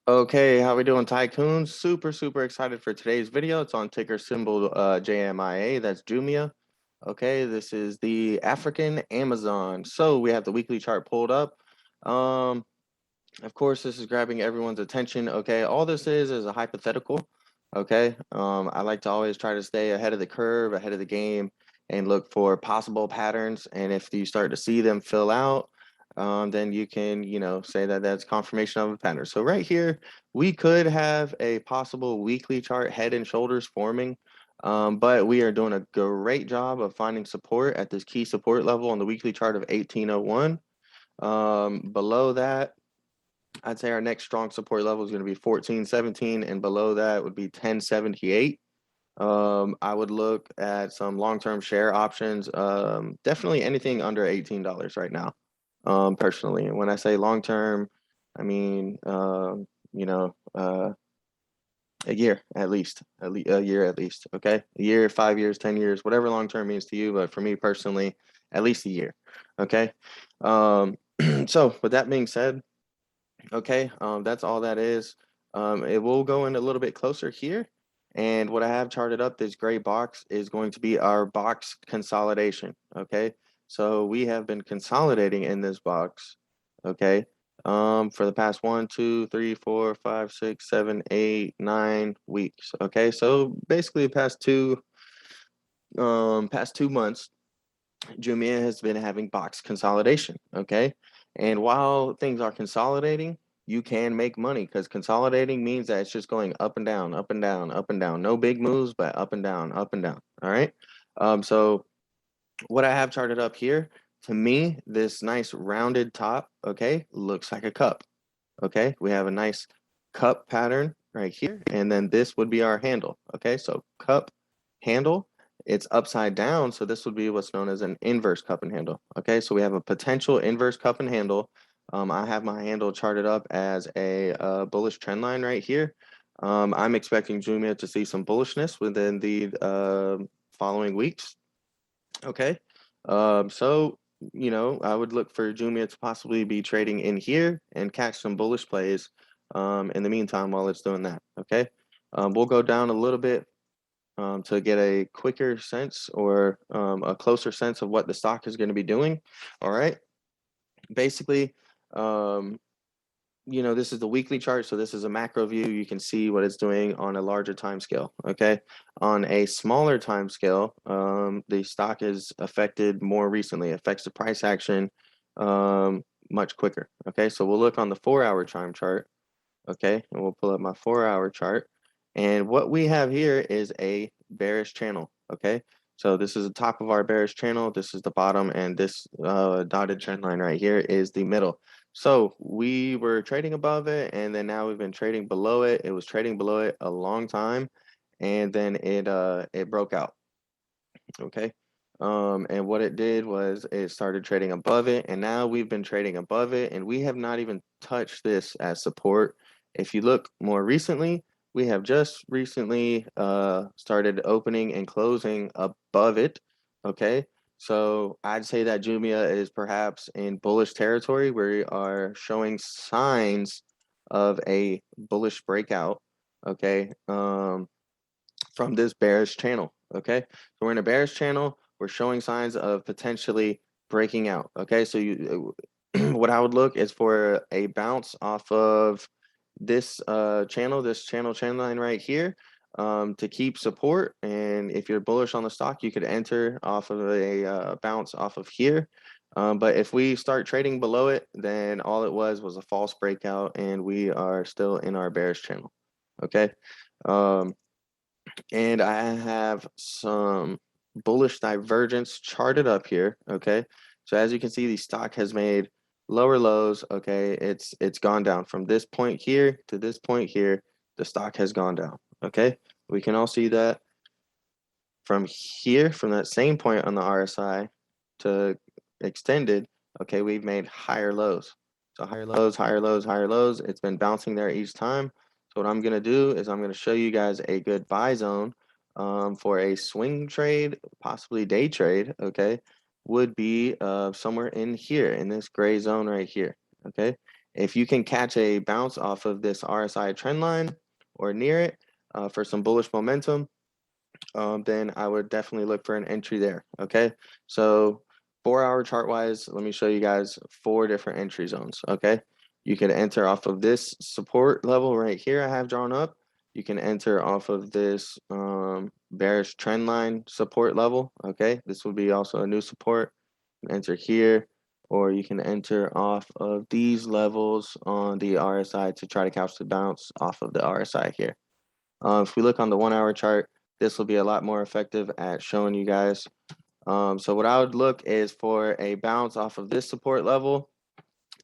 Okay, how we doing, Tycoons? Super excited for today's video. It's on ticker symbol JMIA, that's Jumia. Okay, this is the African Amazon. So we have the weekly chart pulled up. Um, of course, this is grabbing everyone's attention. Okay, all this is a hypothetical. Okay, I like to always try to stay ahead of the curve, ahead of the game, and look for possible patterns. And if you start to see them fill out, then you can, say that that's confirmation of a pattern. So right here, we could have a possible weekly chart head and shoulders forming, but we are doing a great job of finding support at this key support level on the weekly chart of 1801. Below that, I'd say our next strong support level is going to be 1417, and below that would be 1078. I would look at some long-term share options. Definitely anything under $18 right now, personally. And when I say long-term, I mean, a year at least, a year at least. Okay, a year, 5 years, 10 years, whatever long-term means to you. But for me personally, at least a year. Okay. Um, so with that being said, okay, that's all that is. It will go in a little bit closer here. And what I have charted up, this gray box is going to be our box consolidation. Okay, so we have been consolidating in this box. Okay, for the past 1, 2, 3, 4, 5, 6, 7, 8, 9 weeks. Okay, so basically the past 2 months, Jumia has been having box consolidation, okay? And while things are consolidating, you can make money because consolidating means that it's just going up and down, up and down, up and down. No big moves, but up and down, up and down. All right. So what I have charted up here, to me, this nice rounded top, okay, looks like a cup. Okay, we have a nice cup pattern right here, and then this would be our handle. Okay, so cup handle, it's upside down, so this would be what's known as an inverse cup and handle. Okay, so we have a potential inverse cup and handle. I have my handle charted up as a bullish trend line right here. I'm expecting Jumia to see some bullishness within the following weeks. Okay, so I would look for Jumia to possibly be trading in here and catch some bullish plays in the meantime while it's doing that. Okay, we'll go down a little bit to get a quicker sense or a closer sense of what the stock is going to be doing. All right, basically, um, this is the weekly chart, so this is a macro view. You can see what it's doing on a larger time scale. Okay, on a smaller time scale, the stock is affected more recently, affects the price action much quicker. Okay, so we'll look on the 4-hour time chart. Okay, and we'll pull up my 4-hour chart, and what we have here is a bearish channel. Okay, so this is the top of our bearish channel, this is the bottom, and this dotted trend line right here is the middle. So we were trading above it, and then now we've been trading below it. It was trading below it a long time, and then it broke out. Okay, and what it did was it started trading above it, and now we've been trading above it, and we have not even touched this as support. If you look more recently, we have just recently started opening and closing above it. Okay, so I'd say that Jumia is perhaps in bullish territory. We are showing signs of a bullish breakout. Okay, from this bearish channel. Okay, so we're in a bearish channel. We're showing signs of potentially breaking out. Okay, so what I would look is for a bounce off of this channel line right here, to keep support. And if you're bullish on the stock, you could enter off of a bounce off of here. But if we start trading below it, then all it was a false breakout, and we are still in our bearish channel. Okay. Um, and I have some bullish divergence charted up here. Okay, so as you can see, the stock has made lower lows. Okay, it's gone down from this point here to this point here. The stock has gone down. Okay, we can all see that from here, from that same point on the RSI to extended. Okay, we've made higher lows. So higher lows, higher lows, higher lows. It's been bouncing there each time. So what I'm going to do is I'm going to show you guys a good buy zone for a swing trade, possibly day trade, okay, would be somewhere in here, in this gray zone right here, okay? If you can catch a bounce off of this RSI trend line or near it for some bullish momentum, then I would definitely look for an entry there. Okay, so 4-hour chart wise, let me show you guys 4 different entry zones. Okay, you can enter off of this support level right here I have drawn up. You can enter off of this bearish trend line support level. Okay, this will be also a new support. Enter here, or you can enter off of these levels on the RSI to try to catch the bounce off of the RSI here. If we look on the 1-hour chart, this will be a lot more effective at showing you guys. So what I would look is for a bounce off of this support level.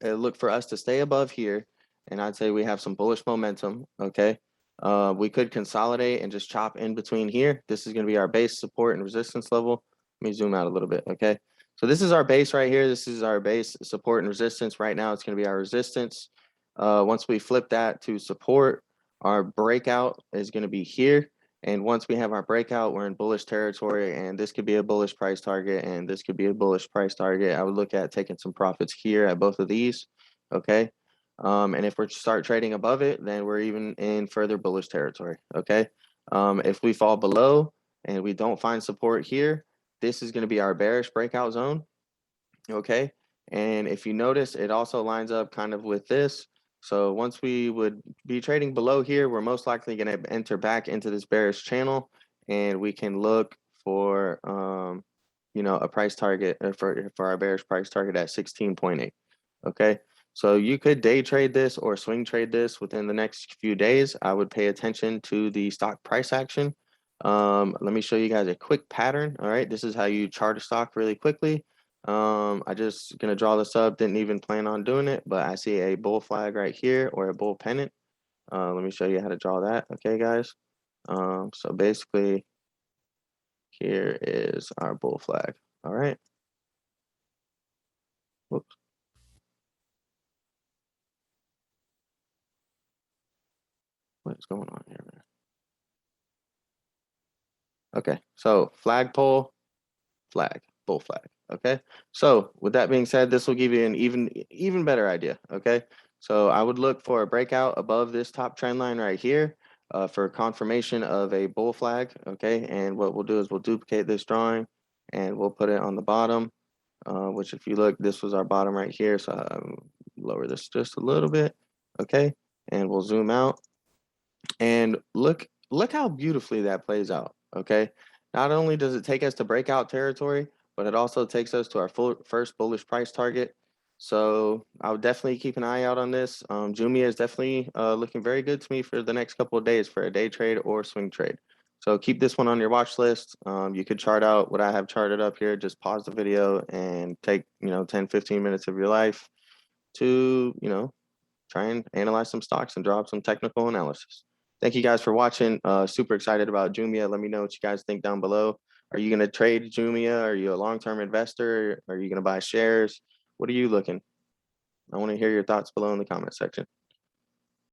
Look for us to stay above here, and I'd say we have some bullish momentum. Okay, we could consolidate and just chop in between here. This is going to be our base support and resistance level. Let me zoom out a little bit. Okay, so this is our base right here. This is our base support and resistance. Right now, it's going to be our resistance. Once we flip that to support, our breakout is going to be here. And once we have our breakout, we're in bullish territory, and this could be a bullish price target, and this could be a bullish price target. I would look at taking some profits here at both of these, okay? And if we start trading above it, then we're even in further bullish territory, okay? If we fall below and we don't find support here, this is going to be our bearish breakout zone, okay? And if you notice, it also lines up kind of with this. So once we would be trading below here, we're most likely going to enter back into this bearish channel, and we can look for, a price target for our bearish price target at 16.8. Okay, so you could day trade this or swing trade this within the next few days. I would pay attention to the stock price action. Let me show you guys a quick pattern. All right, this is how you chart a stock really quickly. I just gonna draw this up, didn't even plan on doing it, but I see a bull flag right here or a bull pennant. Let me show you how to draw that. Okay, guys. So basically here is our bull flag. All right. Whoops. What is going on here, man? Okay, so flagpole, flag, bull flag. Okay, so with that being said, this will give you an even better idea. Okay, so I would look for a breakout above this top trend line right here for confirmation of a bull flag. Okay, and what we'll do is we'll duplicate this drawing and we'll put it on the bottom, which if you look, this was our bottom right here. So I'll lower this just a little bit. Okay, and we'll zoom out and look how beautifully that plays out. Okay, not only does it take us to breakout territory, but it also takes us to our first bullish price target. So I would definitely keep an eye out on this. JMIA is definitely looking very good to me for the next couple of days for a day trade or swing trade. So keep this one on your watch list. You could chart out what I have charted up here. Just pause the video and take 10-15 minutes of your life to try and analyze some stocks and draw up some technical analysis. Thank you guys for watching. Super excited about JMIA. Let me know what you guys think down below. Are you going to trade JMIA? Are you a long-term investor? Are you going to buy shares? What are you looking? I want to hear your thoughts below in the comment section.